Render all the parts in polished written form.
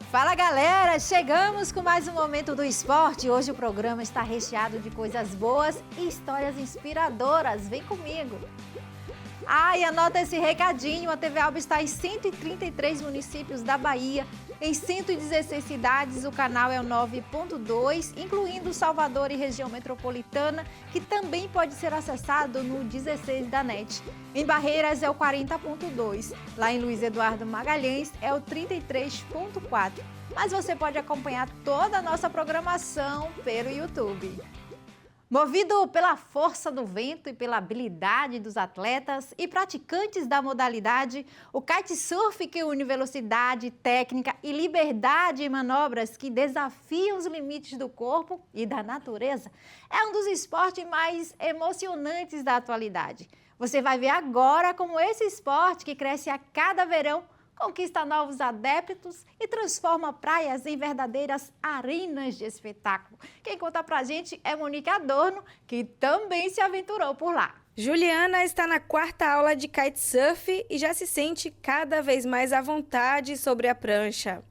Fala galera, chegamos com mais um Momento do Esporte. Hoje o programa está recheado de coisas boas e histórias inspiradoras. Vem comigo! E anota esse recadinho, a TV Alba está em 133 municípios da Bahia, em 116 cidades, o canal é o 9.2, incluindo Salvador e região metropolitana, que também pode ser acessado no 16 da NET. Em Barreiras é o 40.2, lá em Luiz Eduardo Magalhães é o 33.4. Mas você pode acompanhar toda a nossa programação pelo YouTube. Movido pela força do vento e pela habilidade dos atletas e praticantes da modalidade, o kitesurf, que une velocidade, técnica e liberdade em manobras que desafiam os limites do corpo e da natureza, é um dos esportes mais emocionantes da atualidade. Você vai ver agora como esse esporte, que cresce a cada verão, conquista novos adeptos e transforma praias em verdadeiras arenas de espetáculo. Quem conta pra gente é Monique Adorno, que também se aventurou por lá. Juliana está na 4ª aula de kitesurf e já se sente cada vez mais à vontade sobre a prancha.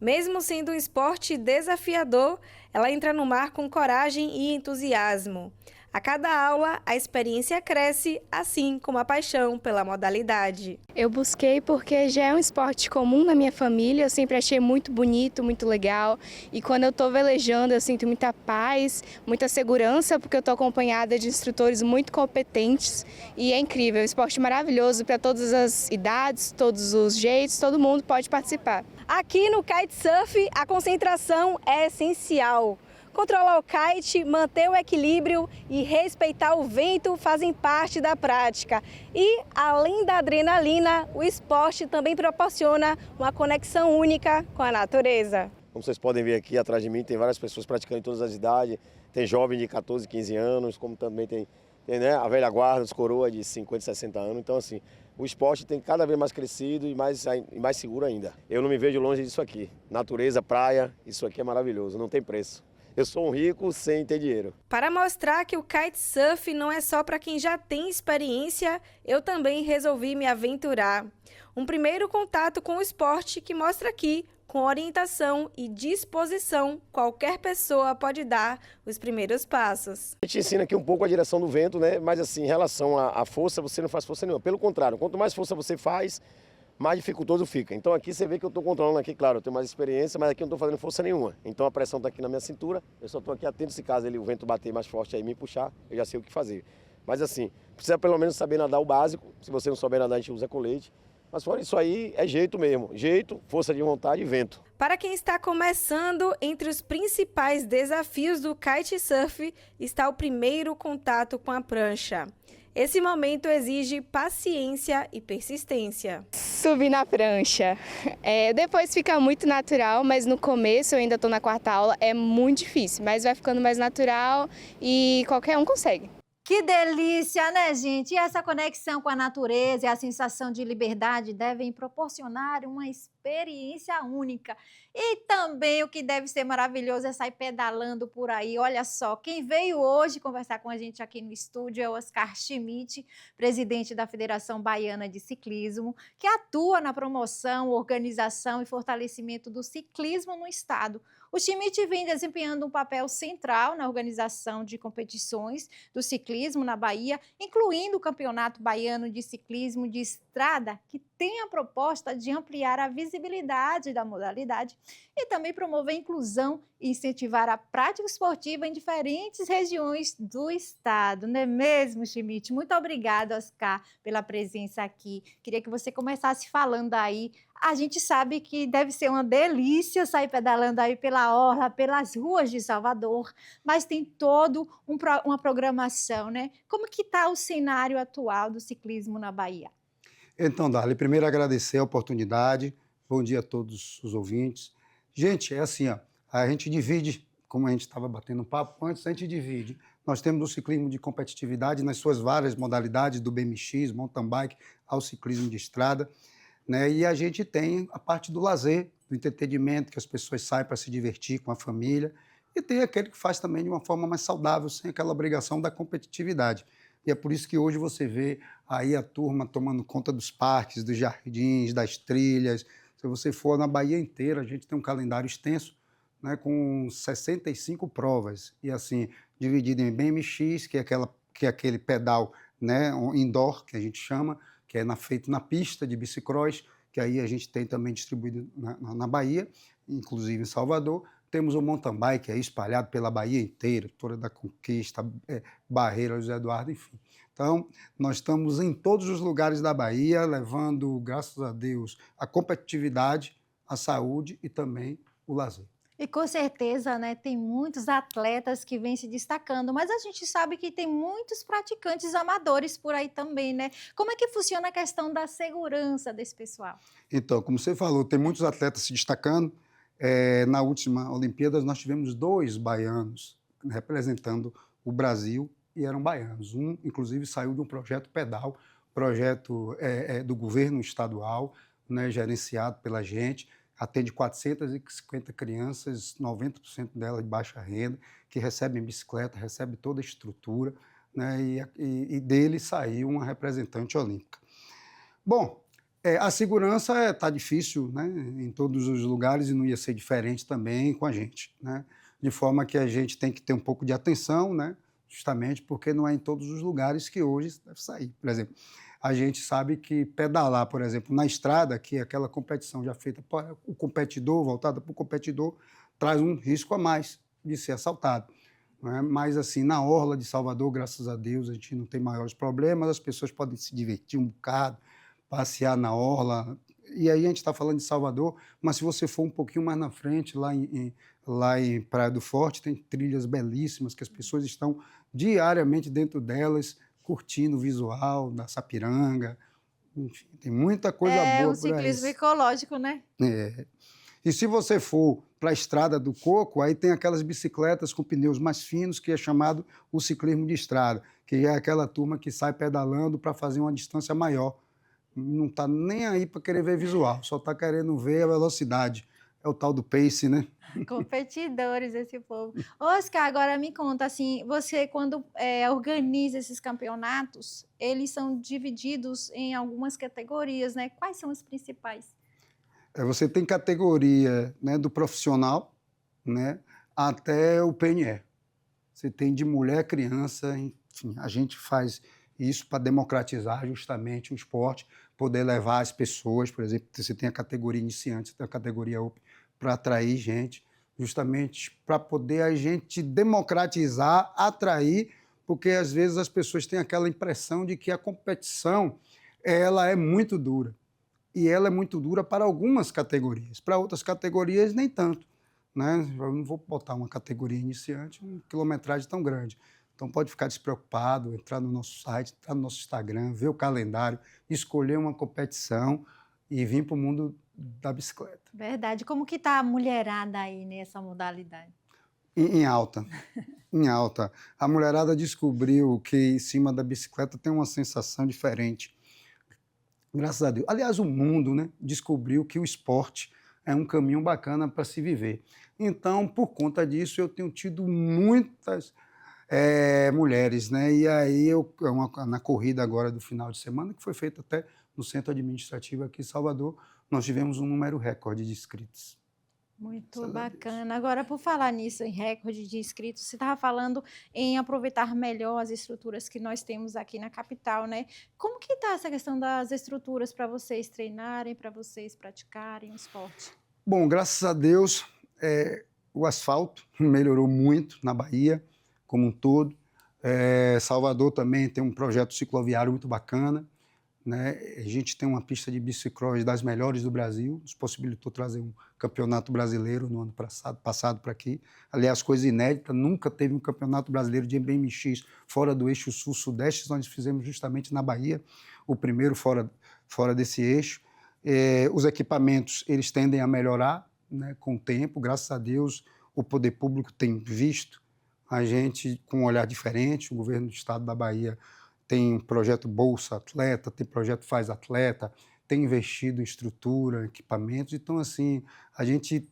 Mesmo sendo um esporte desafiador, ela entra no mar com coragem e entusiasmo. A cada aula, a experiência cresce, assim como a paixão pela modalidade. Eu busquei porque já é um esporte comum na minha família, eu sempre achei muito bonito, muito legal. E quando eu estou velejando, eu sinto muita paz, muita segurança, porque eu estou acompanhada de instrutores muito competentes. E é incrível, é um esporte maravilhoso para todas as idades, todos os jeitos, todo mundo pode participar. Aqui no kitesurf, a concentração é essencial. Controlar o kite, manter o equilíbrio e respeitar o vento fazem parte da prática. E, além da adrenalina, o esporte também proporciona uma conexão única com a natureza. Como vocês podem ver aqui atrás de mim, tem várias pessoas praticando em todas as idades. Tem jovem de 14, 15 anos, como também tem né, a velha guarda, os coroas de 50, 60 anos. Então, assim, o esporte tem cada vez mais crescido e mais seguro ainda. Eu não me vejo longe disso aqui. Natureza, praia, isso aqui é maravilhoso, não tem preço. Eu sou um rico sem ter dinheiro. Para mostrar que o kitesurf não é só para quem já tem experiência, eu também resolvi me aventurar. Um primeiro contato com o esporte que mostra que, com orientação e disposição, qualquer pessoa pode dar os primeiros passos. A gente ensina aqui um pouco a direção do vento, né? Mas assim, em relação à força, você não faz força nenhuma. Pelo contrário, quanto mais força você faz, mais dificultoso fica. Então aqui você vê que eu estou controlando aqui, claro, eu tenho mais experiência, mas aqui eu não estou fazendo força nenhuma. Então a pressão está aqui na minha cintura, eu só estou aqui atento se caso o vento bater mais forte aí e me puxar, eu já sei o que fazer. Mas assim, precisa pelo menos saber nadar o básico, se você não souber nadar a gente usa colete. Mas fora isso aí, é jeito mesmo, jeito, força de vontade e vento. Para quem está começando, entre os principais desafios do kitesurf está o primeiro contato com a prancha. Esse momento exige paciência e persistência. Subir na prancha. Depois fica muito natural, mas no começo, eu ainda estou na 4ª aula, é muito difícil. Mas vai ficando mais natural e qualquer um consegue. Que delícia, né, gente? E essa conexão com a natureza e a sensação de liberdade devem proporcionar uma experiência única. E também o que deve ser maravilhoso é sair pedalando por aí. Olha só, quem veio hoje conversar com a gente aqui no estúdio é o Oscar Schmidt, presidente da Federação Baiana de Ciclismo, que atua na promoção, organização e fortalecimento do ciclismo no estado. O Schmidt vem desempenhando um papel central na organização de competições do ciclismo na Bahia, incluindo o Campeonato Baiano de Ciclismo de Estrada, que tem a proposta de ampliar a visibilidade da modalidade e também promover a inclusão e incentivar a prática esportiva em diferentes regiões do estado. Não é mesmo, Schmidt? Muito obrigada, Oscar, pela presença aqui. Queria que você começasse falando aí. A gente sabe que deve ser uma delícia sair pedalando aí pela orla, pelas ruas de Salvador, mas tem todo uma programação, né? Como que está o cenário atual do ciclismo na Bahia? Então, Darly, primeiro agradecer a oportunidade. Bom dia a todos os ouvintes. Gente, é assim, ó, a gente divide, como a gente estava batendo papo antes, a gente divide. Nós temos o ciclismo de competitividade nas suas várias modalidades, do BMX, mountain bike, ao ciclismo de estrada, né? E a gente tem a parte do lazer, do entretenimento, que as pessoas saem para se divertir com a família. e tem aquele que faz também de uma forma mais saudável, sem aquela obrigação da competitividade. E é por isso que hoje você vê aí a turma tomando conta dos parques, dos jardins, das trilhas. Se você for na Bahia inteira, a gente tem um calendário extenso, né, com 65 provas. E assim, dividido em BMX, que é aquele pedal, né, um indoor, que a gente chama, que é feito na pista de bicicross, que aí a gente tem também distribuído na Bahia, inclusive em Salvador. Temos o mountain bike aí espalhado pela Bahia inteira, Torre da Conquista, Barreira, José Eduardo, enfim. Então, nós estamos em todos os lugares da Bahia, levando, graças a Deus, a competitividade, a saúde e também o lazer. E com certeza, né, tem muitos atletas que vêm se destacando, mas a gente sabe que tem muitos praticantes amadores por aí também, né? Como é que funciona a questão da segurança desse pessoal? Então, como você falou, tem muitos atletas se destacando. Na última Olimpíadas, nós tivemos 2 baianos representando o Brasil e eram baianos. Um, inclusive, saiu de um projeto Pedal, projeto do governo estadual, né, gerenciado pela gente, atende 450 crianças, 90% delas de baixa renda, que recebem bicicleta, recebem toda a estrutura, né, e dele saiu uma representante olímpica. Bom, a segurança está difícil, né, em todos os lugares e não ia ser diferente também com a gente, né? De forma que a gente tem que ter um pouco de atenção, né, justamente porque não é em todos os lugares que hoje deve sair. Por exemplo, a gente sabe que pedalar, por exemplo, na estrada, que é aquela competição já feita para o competidor, voltada para o competidor, traz um risco a mais de ser assaltado, né? Mas, assim, na orla de Salvador, graças a Deus, a gente não tem maiores problemas, as pessoas podem se divertir um bocado, passear na orla. E aí a gente está falando de Salvador, mas se você for um pouquinho mais na frente, lá em Praia do Forte, tem trilhas belíssimas que as pessoas estão diariamente dentro delas, curtindo o visual da Sapiranga. Enfim, tem muita coisa É boa um por aí. ciclismo ecológico, né? E se você for para a Estrada do Coco, aí tem aquelas bicicletas com pneus mais finos, que é chamado o ciclismo de estrada, que é aquela turma que sai pedalando para fazer uma distância maior. Não está nem aí para querer ver visual, só está querendo ver a velocidade. É o tal do pace, né? Competidores, esse povo. Oscar, agora me conta, assim, você quando organiza esses campeonatos, eles são divididos em algumas categorias, né? Quais são as principais? Você tem categoria, né, do profissional, né, até o PNE. Você tem de mulher, criança, enfim, a gente faz isso para democratizar justamente o esporte, poder levar as pessoas, por exemplo, você tem a categoria iniciante, você tem a categoria Open, para atrair gente, justamente para poder a gente democratizar, atrair, porque às vezes as pessoas têm aquela impressão de que a competição ela é muito dura. E ela é muito dura para algumas categorias, para outras categorias nem tanto, né? Eu não vou botar uma categoria iniciante, uma quilometragem tão grande. Então pode ficar despreocupado, entrar no nosso site, entrar no nosso Instagram, ver o calendário, escolher uma competição e vir para o mundo da bicicleta. Verdade. Como que tá a mulherada aí nessa modalidade? Em alta, em alta. A mulherada descobriu que em cima da bicicleta tem uma sensação diferente. Graças a Deus. Aliás, o mundo, né, descobriu que o esporte é um caminho bacana para se viver. Então, por conta disso, eu tenho tido muitas mulheres, né? E aí, na corrida agora do final de semana, que foi feita até no centro administrativo aqui em Salvador, nós tivemos um número recorde de inscritos. Muito bacana. Agora, por falar nisso, em recorde de inscritos, você estava falando em aproveitar melhor as estruturas que nós temos aqui na capital, né? Como que está essa questão das estruturas para vocês treinarem, para vocês praticarem o esporte? Bom, graças a Deus, o asfalto melhorou muito na Bahia, como um todo. Salvador também tem um projeto cicloviário muito bacana, né? A gente tem uma pista de bicicross das melhores do Brasil, nos possibilitou trazer um campeonato brasileiro no ano passado para aqui. Aliás, coisa inédita, nunca teve um campeonato brasileiro de BMX fora do eixo sul-sudeste, nós fizemos justamente na Bahia, o primeiro fora desse eixo. Os equipamentos, eles tendem a melhorar, né, com o tempo, graças a Deus, o poder público tem visto a gente com um olhar diferente, o governo do estado da Bahia tem projeto Bolsa Atleta, tem projeto Faz Atleta, tem investido em estrutura, equipamentos. Então, assim, a gente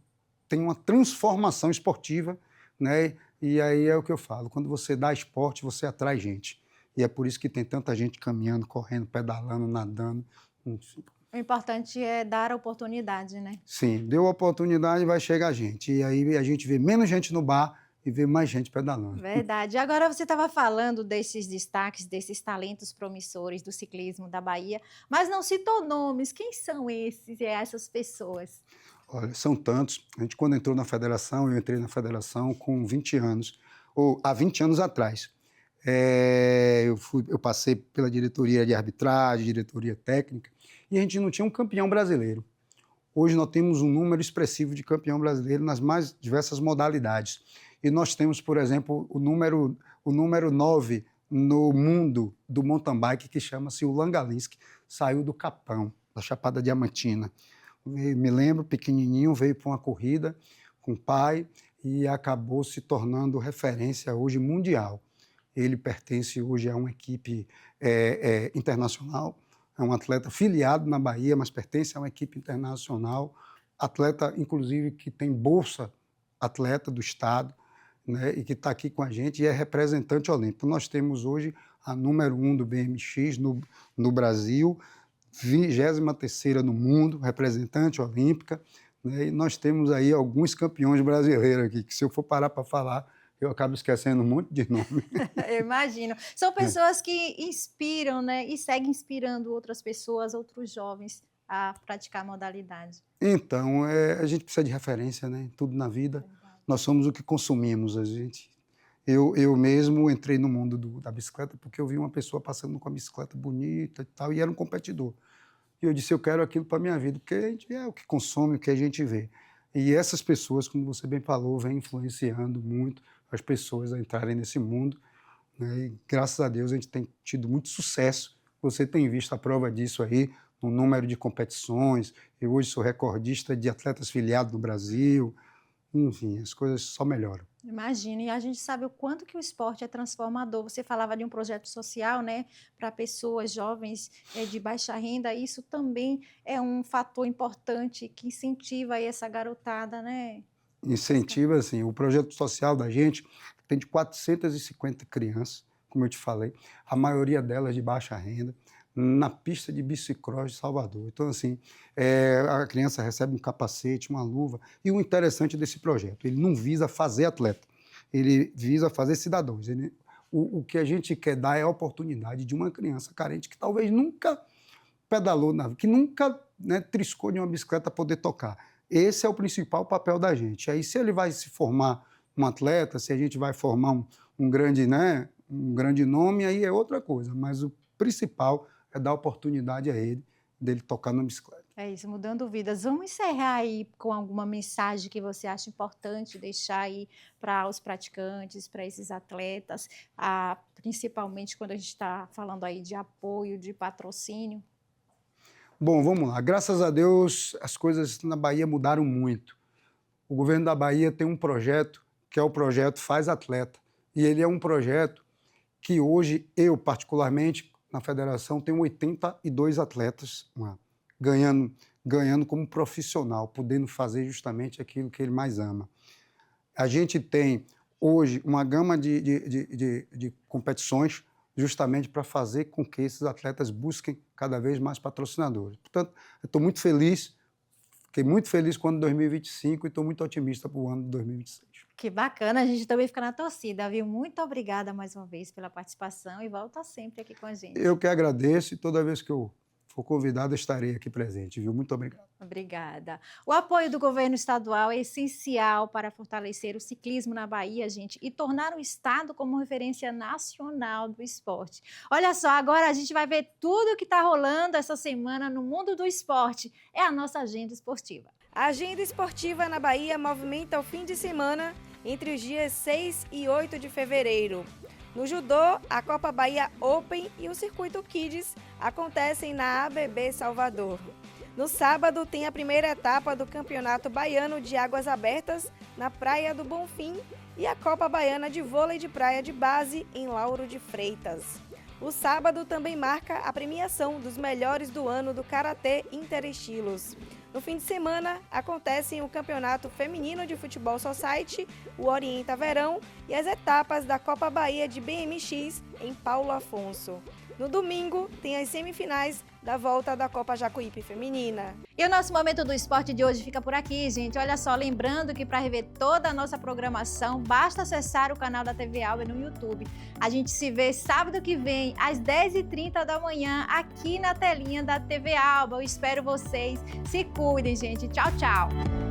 tem uma transformação esportiva, né? E aí é o que eu falo, quando você dá esporte, você atrai gente. E é por isso que tem tanta gente caminhando, correndo, pedalando, nadando. Enfim. O importante é dar a oportunidade, né? Sim, deu oportunidade, vai chegar gente. E aí a gente vê menos gente no bar e vê mais gente pedalando. Verdade. Agora você estava falando desses destaques, desses talentos promissores do ciclismo da Bahia, mas não citou nomes. Quem são essas pessoas? Olha, são tantos. A gente, quando entrou na federação, eu entrei na federação com 20 anos, ou há 20 anos atrás. Eu passei pela diretoria de arbitragem, diretoria técnica, e a gente não tinha um campeão brasileiro. Hoje nós temos um número expressivo de campeão brasileiro nas mais diversas modalidades. E nós temos, por exemplo, o número 9 no mundo do mountain bike, que chama-se o Langalinski, saiu do Capão, da Chapada Diamantina. Me lembro, pequenininho, veio para uma corrida com o pai e acabou se tornando referência hoje mundial. Ele pertence hoje a uma equipe internacional, é um atleta filiado na Bahia, mas pertence a uma equipe internacional, atleta, inclusive, que tem bolsa atleta do Estado, né, e que está aqui com a gente e é representante olímpico. Nós temos hoje a número 1 do BMX no Brasil, 23ª no mundo, representante olímpica, né, e nós temos aí alguns campeões brasileiros aqui, que se eu for parar para falar, eu acabo esquecendo um monte de nome. Eu imagino. São pessoas que inspiram, né? E seguem inspirando outras pessoas, outros jovens a praticar a modalidade. Então, a gente precisa de referência, né? Tudo na vida. Nós somos o que consumimos, a gente. Eu mesmo entrei no mundo da bicicleta porque eu vi uma pessoa passando com a bicicleta bonita e tal, e era um competidor. E eu disse, eu quero aquilo para a minha vida, porque a gente é o que consome, o que a gente vê. E essas pessoas, como você bem falou, vêm influenciando muito as pessoas a entrarem nesse mundo, né? E graças a Deus a gente tem tido muito sucesso. Você tem visto a prova disso aí, no número de competições. Eu hoje sou recordista de atletas filiados no Brasil. Enfim, as coisas só melhoram. Imagina, e a gente sabe o quanto que o esporte é transformador. Você falava de um projeto social, né, para pessoas jovens de baixa renda. Isso também é um fator importante que incentiva aí essa garotada, né? Incentiva, assim, o projeto social da gente tem de 450 crianças, como eu te falei, a maioria delas de baixa renda, na pista de bicicross de Salvador. Então, assim, a criança recebe um capacete, uma luva, e o interessante desse projeto, ele não visa fazer atleta, ele visa fazer cidadãos. O que a gente quer dar é a oportunidade de uma criança carente que talvez nunca pedalou, que nunca, né, triscou de uma bicicleta poder tocar. Esse é o principal papel da gente. Aí, se ele vai se formar um atleta, se a gente vai formar um grande nome, aí é outra coisa. Mas o principal é dar oportunidade a ele, dele tocar na bicicleta. É isso, mudando vidas. Vamos encerrar aí com alguma mensagem que você acha importante deixar aí para os praticantes, para esses atletas, principalmente quando a gente está falando aí de apoio, de patrocínio. Bom, vamos lá. Graças a Deus, as coisas na Bahia mudaram muito. O governo da Bahia tem um projeto, que é o projeto Faz Atleta. E ele é um projeto que hoje, eu particularmente, na federação, tenho 82 atletas ganhando como profissional, podendo fazer justamente aquilo que ele mais ama. A gente tem hoje uma gama de competições justamente para fazer com que esses atletas busquem cada vez mais patrocinadores. Portanto, eu estou muito feliz, fiquei muito feliz com o ano de 2025 e estou muito otimista para o ano de 2026. Que bacana, a gente também fica na torcida, viu? Muito obrigada mais uma vez pela participação e volta sempre aqui com a gente. Eu que agradeço e toda vez que eu for convidado, eu estarei aqui presente, viu? Muito obrigado. Obrigada. O apoio do governo estadual é essencial para fortalecer o ciclismo na Bahia, gente, e tornar o estado como referência nacional do esporte. Olha só, agora a gente vai ver tudo o que está rolando essa semana no mundo do esporte. É a nossa agenda esportiva. A agenda esportiva na Bahia movimenta o fim de semana entre os dias 6 e 8 de fevereiro. No judô, a Copa Bahia Open e o Circuito Kids acontecem na ABB Salvador. No sábado, tem a primeira etapa do Campeonato Baiano de Águas Abertas na Praia do Bonfim e a Copa Baiana de Vôlei de Praia de Base em Lauro de Freitas. O sábado também marca a premiação dos melhores do ano do Karatê Interestilos. No fim de semana, acontecem o Campeonato Feminino de Futebol Society, o Orienta Verão e as etapas da Copa Bahia de BMX em Paulo Afonso. No domingo, tem as semifinais da volta da Copa Jacuípe Feminina. E o nosso Momento do Esporte de hoje fica por aqui, gente. Olha só, lembrando que para rever toda a nossa programação, basta acessar o canal da TV Alba no YouTube. A gente se vê sábado que vem, às 10h30 da manhã, aqui na telinha da TV Alba. Eu espero vocês. Se cuidem, gente. Tchau, tchau.